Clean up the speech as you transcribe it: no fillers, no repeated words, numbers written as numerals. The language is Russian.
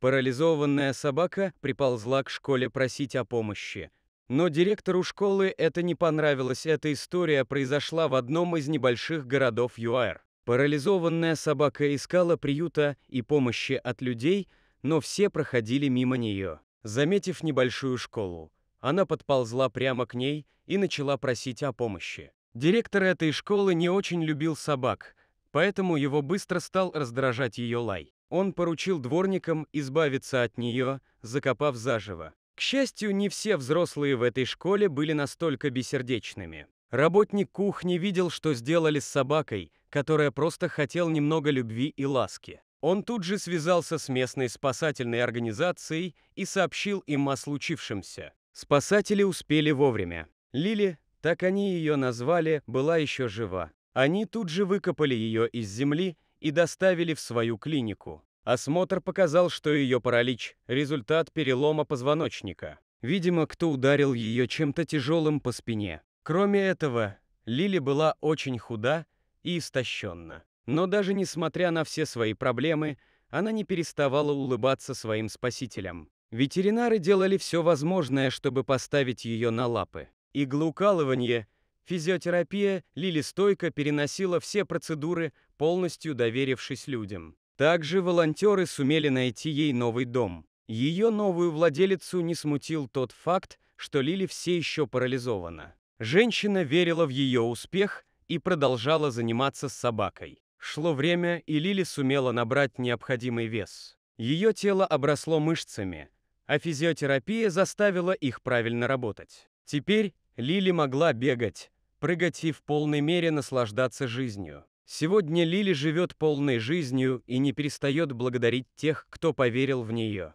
Парализованная собака приползла к школе просить о помощи. Но директору школы это не понравилось. Эта история произошла в одном из небольших городов ЮАР. Парализованная собака искала приюта и помощи от людей, но все проходили мимо нее. Заметив небольшую школу, она подползла прямо к ней и начала просить о помощи. Директор этой школы не очень любил собак, поэтому его быстро стал раздражать ее лай. Он поручил дворникам избавиться от нее, закопав заживо. К счастью, не все взрослые в этой школе были настолько бессердечными. Работник кухни видел, что сделали с собакой, которая просто хотела немного любви и ласки. Он тут же связался с местной спасательной организацией и сообщил им о случившемся. Спасатели успели вовремя. Лили, так они ее назвали, была еще жива. Они тут же выкопали ее из земли и доставили в свою клинику. Осмотр показал, что ее паралич – результат перелома позвоночника. Видимо, кто ударил ее чем-то тяжелым по спине. Кроме этого, Лили была очень худа и истощенна. Но даже несмотря на все свои проблемы, она не переставала улыбаться своим спасителям. Ветеринары делали все возможное, чтобы поставить ее на лапы. Иглоукалывание, физиотерапия, Лили стойко переносила все процедуры, полностью доверившись людям. Также волонтеры сумели найти ей новый дом. Ее новую владелицу не смутил тот факт, что Лили все еще парализована. Женщина верила в ее успех и продолжала заниматься с собакой. Шло время, и Лили сумела набрать необходимый вес. Ее тело обросло мышцами, а физиотерапия заставила их правильно работать. Теперь Лили могла бегать, прыгать и в полной мере наслаждаться жизнью. Сегодня Лили живет полной жизнью и не перестает благодарить тех, кто поверил в нее.